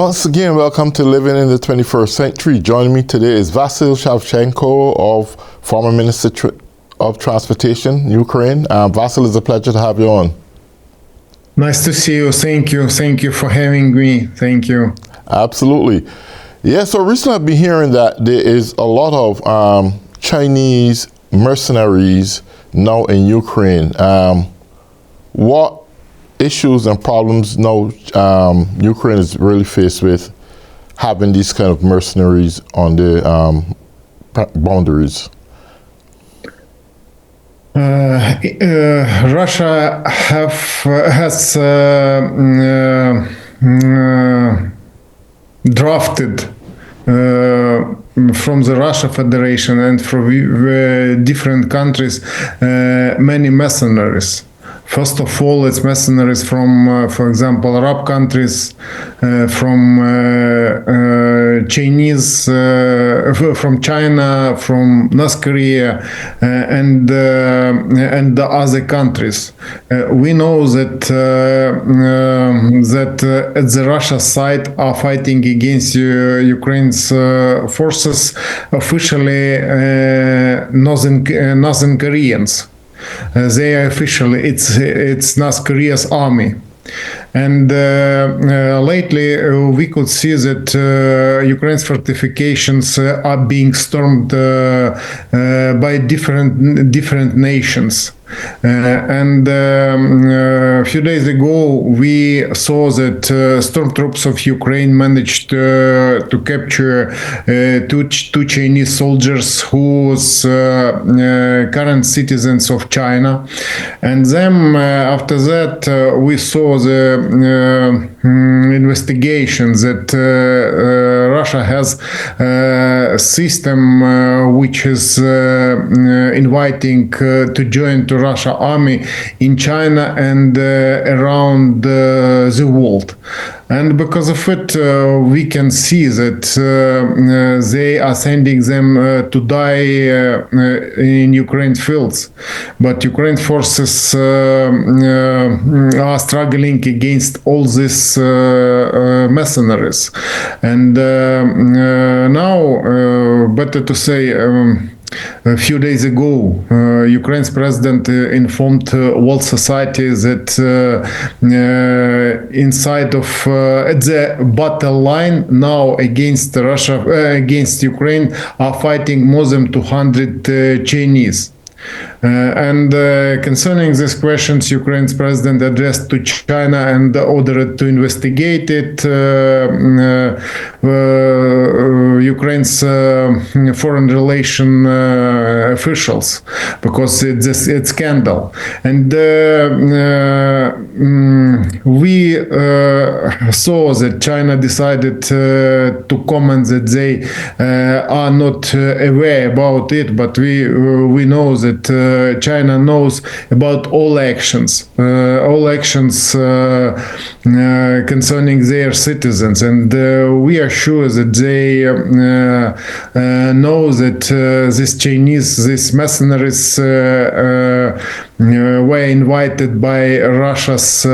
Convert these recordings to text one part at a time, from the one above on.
Once again, welcome to Living in the 21st Century. Joining me today is Vasil Shevchenko, former Minister of Transportation, Ukraine. Vasil, it's a pleasure to have you on. Nice to see you. Thank you. Thank you for having me. Thank you. Absolutely. Yeah, so recently I've been hearing that there is a lot of Chinese mercenaries now in Ukraine. What issues and problems now Ukraine is really faced with having these kind of mercenaries on the boundaries? Russia has drafted from the Russia Federation and from different countries many mercenaries. First of all, it's mercenaries from, for example, Arab countries, from Chinese, from China, from North Korea, and the other countries. We know that at the Russia side are fighting against Ukraine's forces, officially Northern Koreans. They are officially, it's North Korea's army. And lately we could see that Ukraine's fortifications are being stormed by different nations. And a few days ago, we saw that stormtroops of Ukraine managed to capture two Chinese soldiers whose current citizens of China. And then after that, we saw the investigations that Russia has a system which is inviting to join to Russia army in China and around the world. And because of it, we can see that they are sending them to die in Ukraine's fields. But Ukraine forces are struggling against all these mercenaries. And now, better to say, a few days ago, Ukraine's president informed world society that inside of at the battle line now against Russia, against Ukraine, are fighting more than 200 Chinese. And concerning these questions, Ukraine's president addressed to China and ordered to investigate it. Ukraine's foreign relation officials, because it's a scandal. And we saw that China decided to comment that they are not aware about it, but we know that China knows about all actions concerning their citizens, and we are sure that they know that these mercenaries were invited by Russia's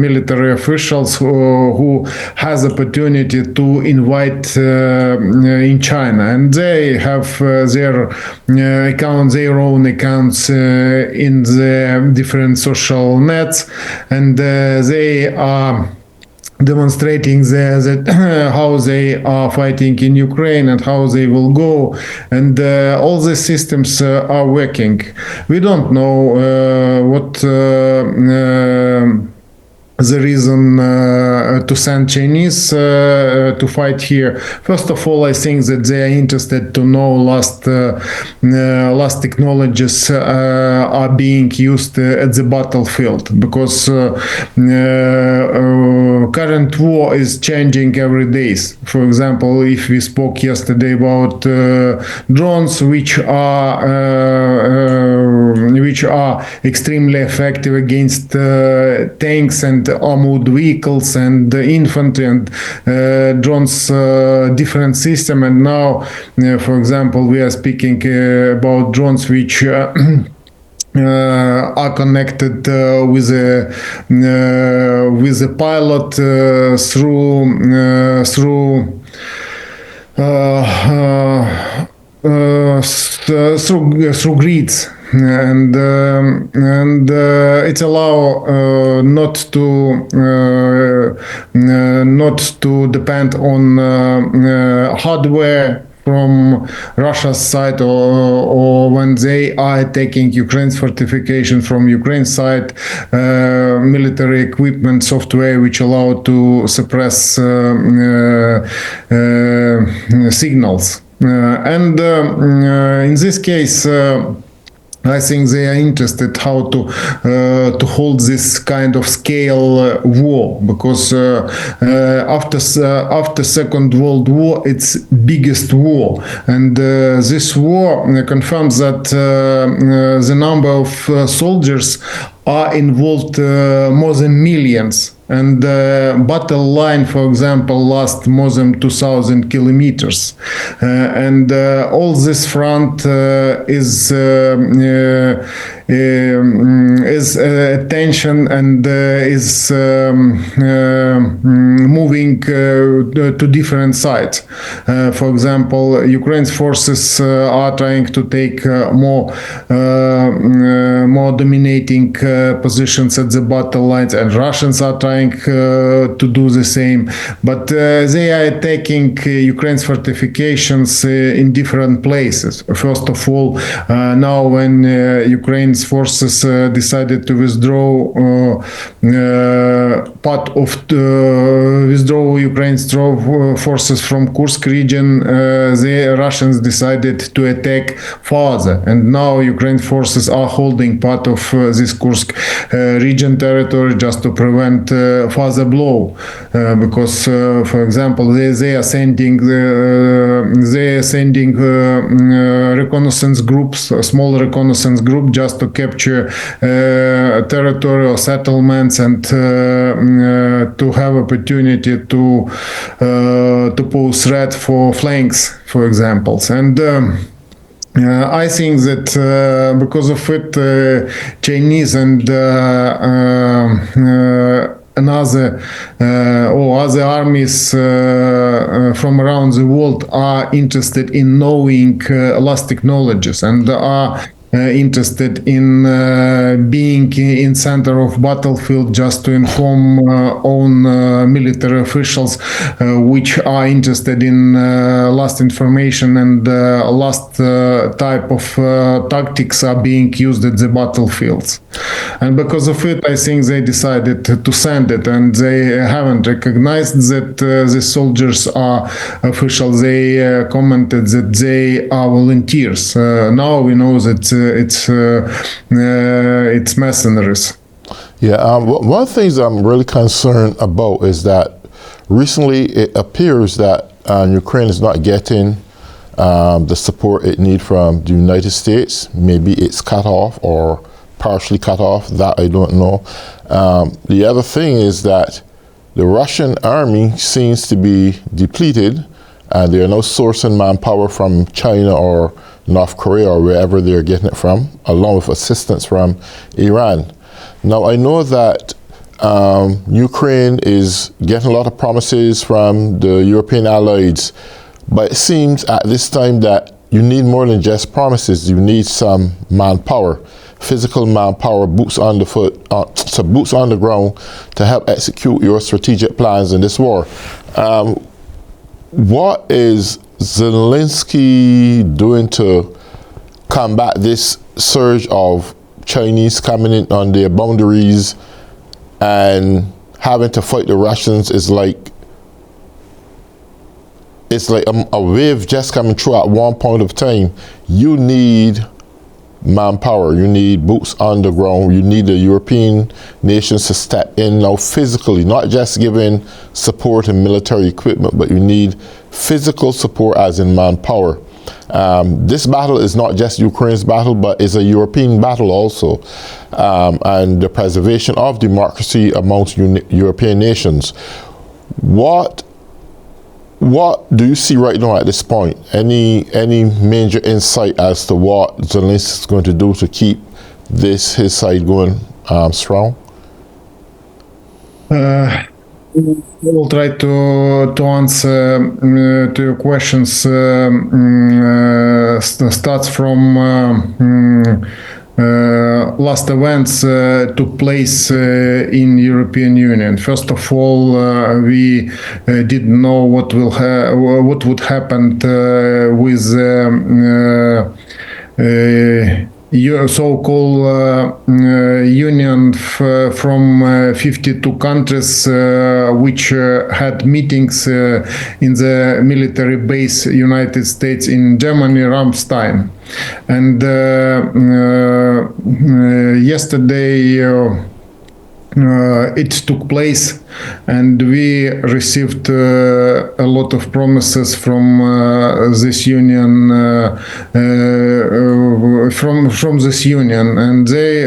military officials who has opportunity to invite in China, and they have their own accounts in the different social nets, and they are demonstrating that how they are fighting in Ukraine and how they will go, and all the systems are working. We don't know what the reason to send Chinese to fight here. First of all, I think that they are interested to know last technologies are being used at the battlefield, because current war is changing every day. For example, if we spoke yesterday about drones, which are extremely effective against tanks and armored vehicles and infantry, and drones, different system. And now, for example, we are speaking about drones which are connected with a pilot through grids, and it allow not to depend on hardware from Russia's side, or when they are taking Ukraine's fortification from Ukraine's side, military equipment, software which allow to suppress signals. And in this case, I think they are interested how to hold this kind of scale war, because after Second World War, it's biggest war, and this war confirms that the number of soldiers are involved more than millions. And the battle line, for example, lasts more than 2,000 kilometers. And all this front is attention and is moving to different sides. For example, Ukraine's forces are trying to take more dominating positions at the battle lines, and Russians are trying to do the same, but they are attacking Ukraine's fortifications in different places. First of all, now when Ukraine's forces decided to withdraw Ukraine's forces from Kursk region, the Russians decided to attack further, and now Ukraine forces are holding part of this Kursk region territory just to prevent further blow, because, for example, they are sending reconnaissance groups, a small reconnaissance group, just to capture territory or settlements, and to have opportunity to pose threat for flanks, for example. And I think that because of it, Chinese and other armies from around the world are interested in knowing last technologies, and are interested in being in center of battlefield just to inform own military officials which are interested in last information, and last type of tactics are being used at the battlefields. And because of it, I think they decided to send it, and they haven't recognized that the soldiers are officials. They commented that they are volunteers. Now we know that it's mercenaries. Yeah, one of the things I'm really concerned about is that recently it appears that Ukraine is not getting the support it needs from the United States. Maybe it's cut off or partially cut off, that I don't know. The other thing is that the Russian army seems to be depleted, and they are now sourcing manpower from China or North Korea or wherever they're getting it from, along with assistance from Iran. Now, I know that Ukraine is getting a lot of promises from the European allies, but it seems at this time that you need more than just promises. You need some manpower, physical manpower, boots on the ground to help execute your strategic plans in this war. What is Zelensky doing to combat this surge of Chinese coming in on their boundaries and having to fight the Russians? It's like a wave just coming through at one point of time. You need manpower, you need boots on the ground, you need the European nations to step in now physically, not just giving support and military equipment, but you need physical support as in manpower. This battle is not just Ukraine's battle, but it's a European battle also, and the preservation of democracy amongst European nations. What do you see right now at this point? Any major insight as to what Zelensky is going to do to keep his side going strong? I will try to answer to your questions. Starts from last events took place in European Union. First of all, we didn't know what would happen with so-called union from 52 countries which had meetings in the military base United States in Germany, Ramstein. And yesterday it took place, and we received a lot of promises from this union, from this union, and they.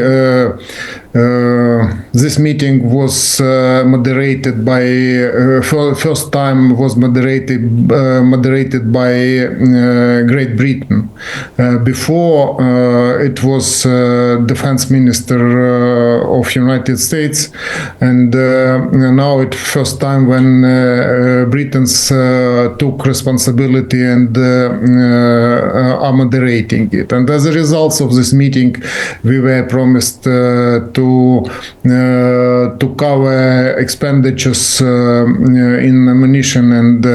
This meeting was moderated by first time was moderated by Great Britain. Before it was Defense Minister of United States, and now it's first time when Britons took responsibility and are moderating it. And as a result of this meeting, we were promised to cover expenditures in ammunition and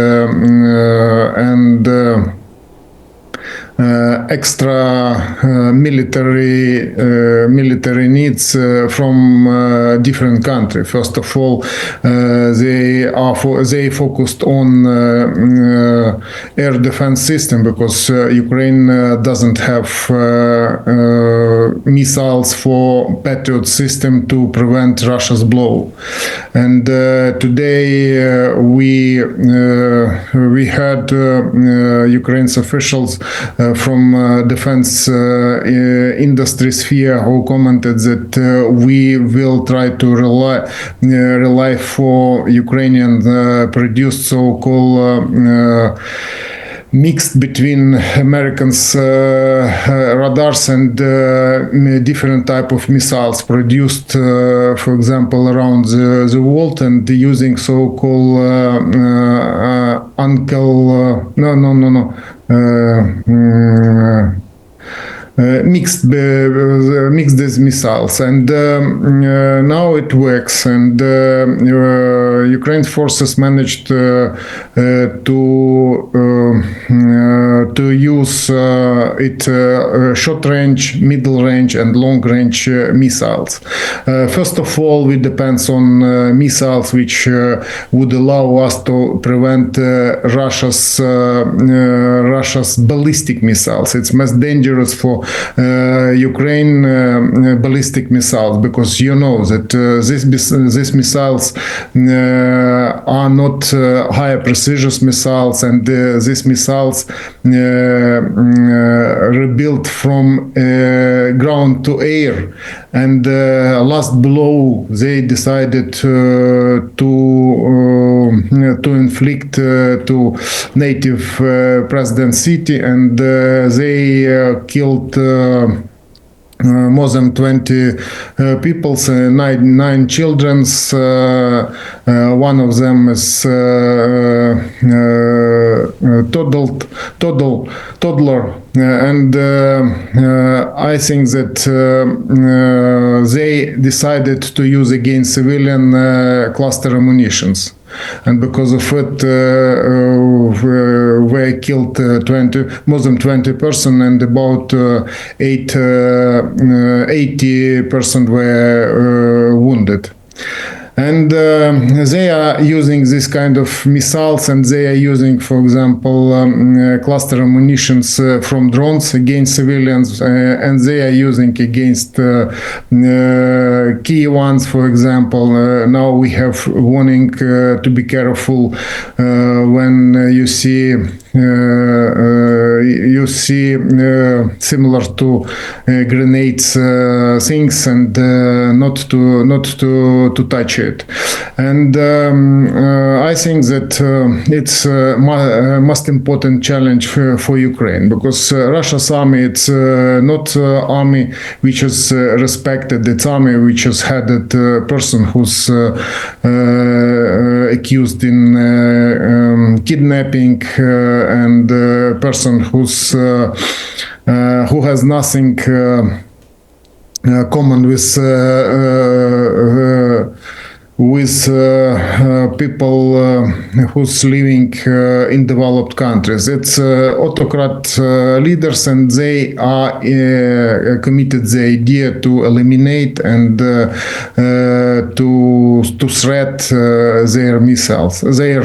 extra military needs from different countries. First of all, they focused on air defense system, because Ukraine doesn't have missiles for Patriot system to prevent Russia's blow. And today we heard Ukraine's officials from defense industry sphere who commented that we will try to rely for Ukrainian produced so-called mixed between Americans' radars and different type of missiles produced, for example, around the world, and using so-called mixed these missiles, and now it works, and Ukraine forces managed to use it short range, middle range, and long range missiles. First of all, we depends on missiles which would allow us to prevent Russia's ballistic missiles. It's most dangerous for Ukraine ballistic missiles, because you know that these missiles are not higher precision missiles, and these missiles rebuilt from ground to air. And last blow, they decided to inflict to native President city, and they killed more than 20 people, nine children. One of them is toddler, and I think that they decided to use against civilian cluster ammunitions. And because of it, were killed more than 20 persons, and about 80% were wounded. And they are using this kind of missiles, and they are using, for example, cluster ammunitions from drones against civilians, and they are using against key ones, for example. Now we have warning to be careful when you see you see similar to grenades things, and not to touch it. And I think that it's most important challenge for Ukraine, because Russia's army, it's not army which is respected. It's army which has had a person who's accused in kidnapping, and person who has nothing common with people who's living in developed countries. It's autocrat leaders, and they are committed the idea to eliminate and to threat their missiles, their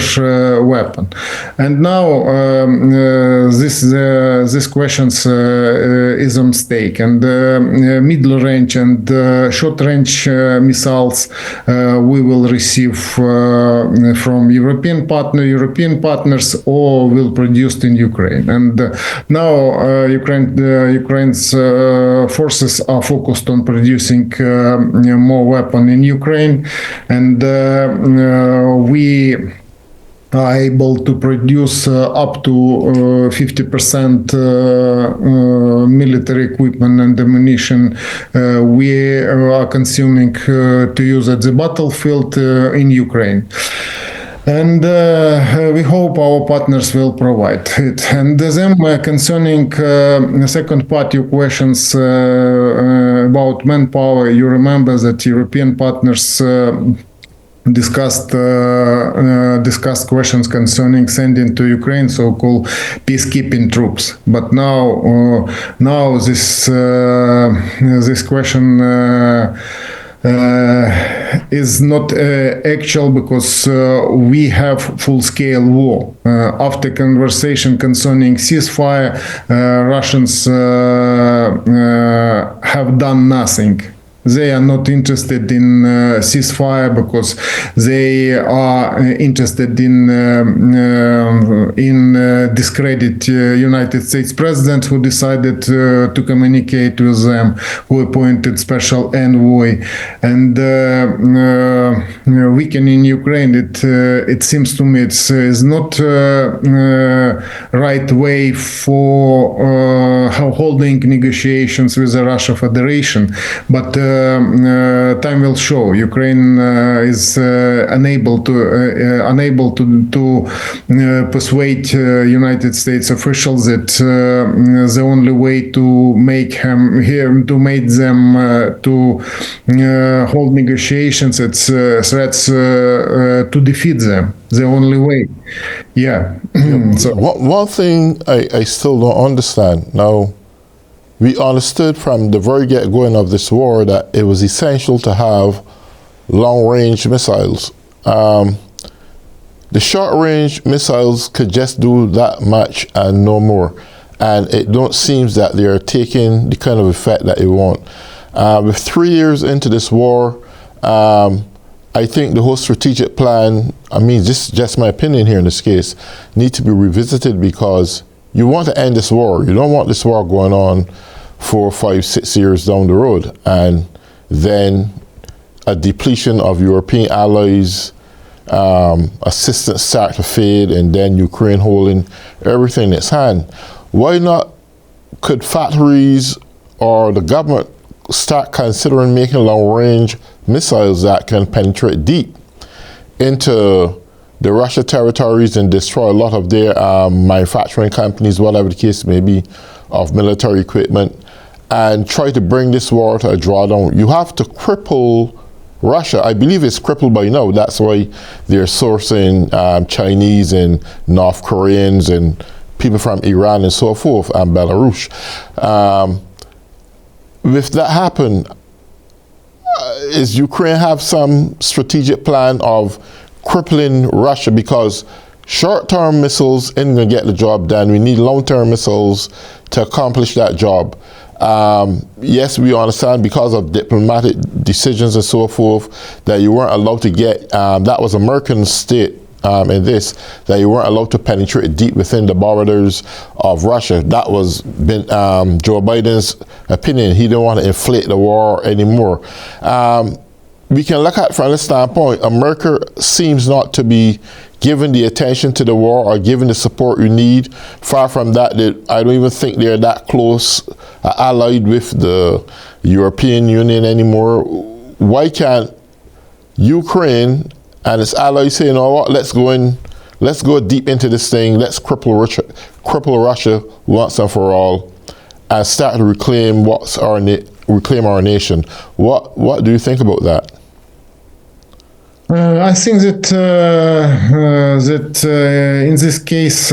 weapon. And now this questions is on stake, and middle range and short range missiles we will receive from European partners, or will produced in Ukraine. And now Ukraine's forces are focused on producing more weapon in Ukraine, and we are able to produce up to 50% military equipment and ammunition we are consuming to use at the battlefield in Ukraine. And we hope our partners will provide it. And then concerning the second part, your questions about manpower, you remember that European partners discussed questions concerning sending to Ukraine so-called peacekeeping troops. But now this question is not actual, because we have full-scale war. After conversation concerning ceasefire, Russians have done nothing. They are not interested in ceasefire, because they are interested in discredit United States president, who decided to communicate with them, who appointed special envoy, and weakening Ukraine. It seems to me it's not right way for holding negotiations with the Russia Federation, but time will show. Ukraine is unable to persuade United States officials that the only way to make them to hold negotiations, it's threats to defeat them. The only way. Yeah. So one thing I still don't understand now. We understood from the very get-going of this war that it was essential to have long-range missiles. The short-range missiles could just do that much and no more. And it don't seem that they are taking the kind of effect that they want. With 3 years into this war, I think the whole strategic plan, I mean, this is just my opinion here in this case, need to be revisited, because you want to end this war. You don't want this war going on 4, 5, 6 years down the road, and then a depletion of European allies, assistance start to fade, and then Ukraine holding everything in its hand. Why not could factories or the government start considering making long-range missiles that can penetrate deep into the Russia territories and destroy a lot of their manufacturing companies, whatever the case may be, of military equipment, and try to bring this war to a drawdown? You have to cripple Russia. I believe it's crippled by now. That's why they're sourcing Chinese and North Koreans and people from Iran and so forth, and Belarus. If that happen, is Ukraine have some strategic plan of crippling Russia? Because short-term missiles ain't gonna get the job done. We need long-term missiles to accomplish that job. Yes, we understand because of diplomatic decisions and so forth that you weren't allowed to get, that was American state in this, that you weren't allowed to penetrate deep within the borders of Russia. That was Joe Biden's opinion. He didn't want to inflate the war anymore. We can look at from this standpoint, America seems not to be giving the attention to the war or giving the support you need. Far from that, I don't even think they're that close allied with the European Union anymore. Why can't Ukraine and its allies say, you know what, let's go deep into this thing, let's cripple Russia once and for all, and start to reclaim our nation. What do you think about that? I think that in this case,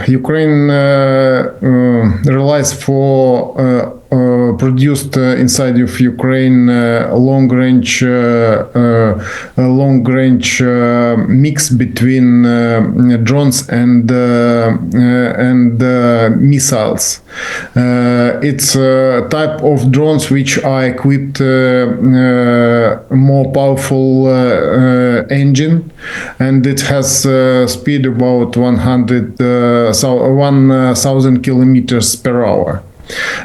Ukraine relies for produced inside of Ukraine long-range mix between drones and missiles. It's a type of drones which are equipped more powerful engine, and it has speed about 1,000 kilometers per hour.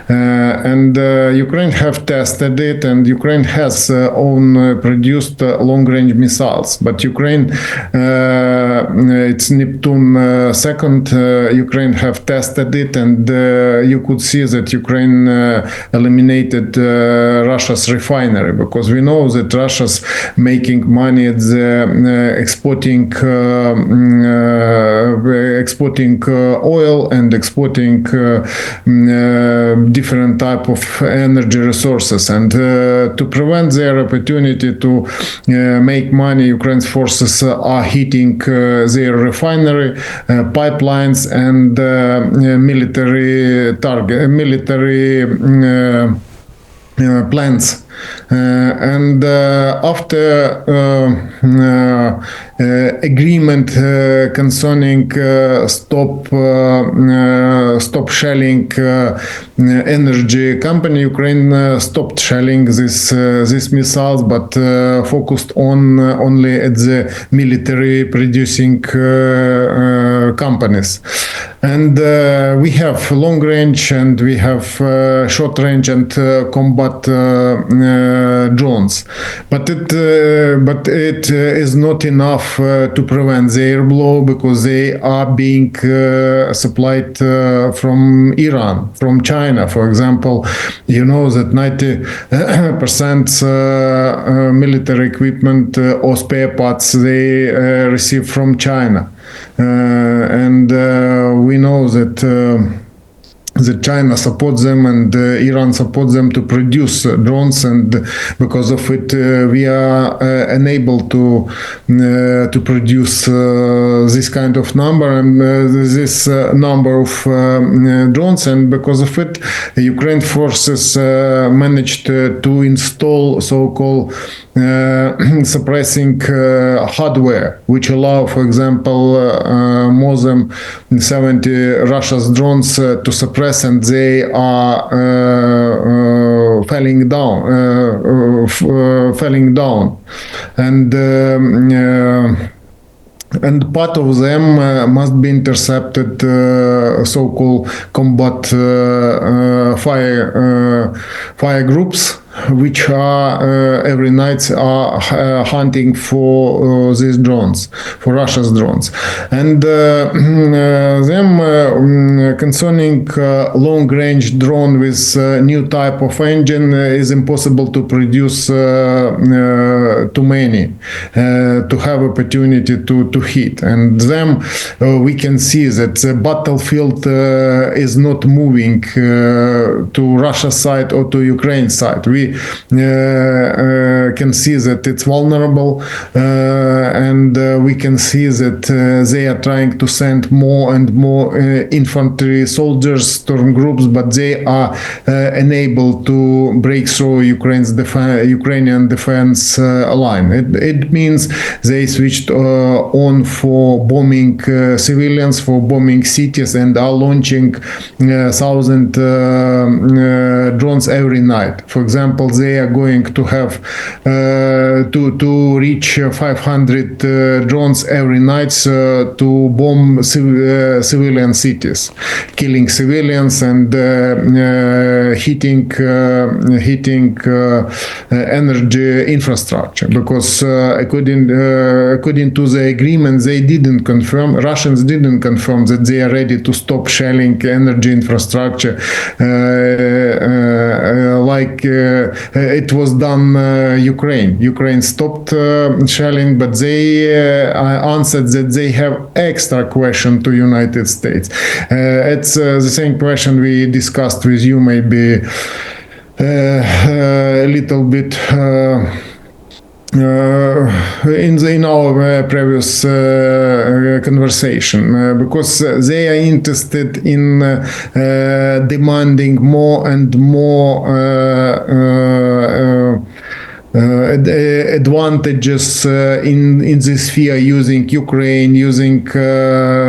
And Ukraine have tested it, and Ukraine has own produced long-range missiles. But Ukraine, it's Neptune second. Ukraine have tested it, and you could see that Ukraine eliminated Russia's refinery, because we know that Russia's making money at the exporting oil and exporting different type of energy resources, and to prevent their opportunity to make money, Ukraine's forces are hitting their refinery, pipelines, and military plants. And after agreement concerning stop shelling energy company, Ukraine stopped shelling these missiles, but focused on only at the military producing companies. And we have long range, and we have short range and combat drones, but it is not enough to prevent the air blow, because they are being supplied from Iran, from China. For example, you know that 90% military equipment or spare parts they receive from China, and we know that China supports them, and Iran supports them to produce drones, and because of it we are unable to produce this kind of number and this number of drones, and because of it Ukraine forces managed to install so-called suppressing hardware, which allow, for example, more than 70 Russia's drones to suppress, and they are falling down, and part of them must be intercepted, so-called combat fire groups, which are every night are hunting for these drones, for Russia's drones. And them concerning long-range drone with new type of engine is impossible to produce too many to have opportunity to hit. And them we can see that the battlefield is not moving to Russia side or to Ukraine side. We can see that it's vulnerable, and we can see that they are trying to send more and more infantry soldiers, storm groups, but they are unable to break through Ukrainian defense line. It means they switched on for bombing civilians, for bombing cities, and are launching 1,000 drones every night. For example, example, they are going to have to reach 500 drones every night to bomb civilian cities, killing civilians and hitting energy infrastructure. Because according to the agreement, they didn't confirm. Russians didn't confirm that they are ready to stop shelling energy infrastructure like it was done Ukraine. Ukraine stopped shelling, but they answered that they have extra question to United States. It's the same question we discussed with you, maybe a little bit in our previous conversation, because they are interested in demanding more and more advantages in this sphere, using Ukraine, using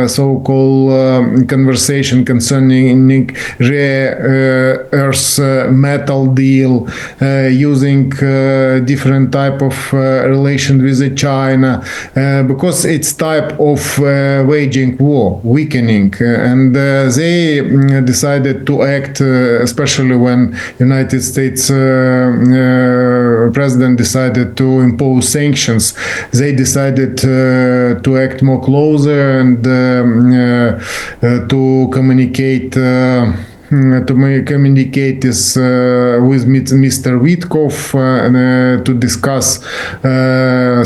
so-called conversation concerning rare earth metal deal, using different type of relation with China, because it's type of waging war, weakening, and they decided to act, especially when United States President decided to impose sanctions. They decided to act more closer and to communicate this with Mr. Witkov to discuss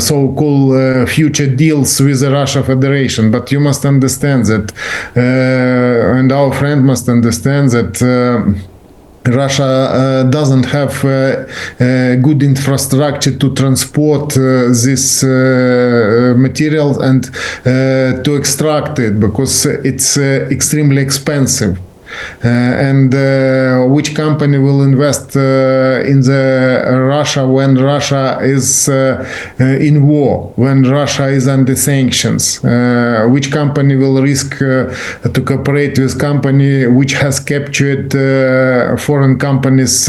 so-called future deals with the Russia Federation. But you must understand that, and our friend must understand that Russia doesn't have good infrastructure to transport this material and to extract it, because it's extremely expensive. And which company will invest in the Russia when Russia is in war, when Russia is under sanctions? Which company will risk to cooperate with company which has captured foreign companies'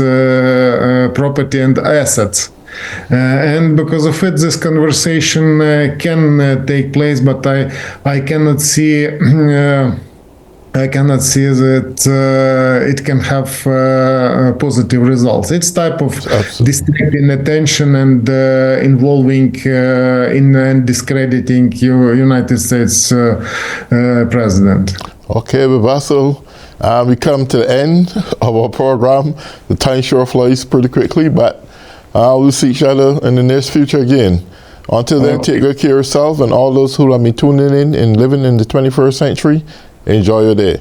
property and assets? And because of it, this conversation can take place, but I cannot see. I cannot see that it can have positive results. It's type of distracting attention and involving in discrediting United States president. Okay, Vasil, we come to the end of our program. The time sure flies pretty quickly, but we'll see each other in the near future again. Until then, take good care of yourself and all those who have been tuning in and living in the 21st century. Enjoy your day.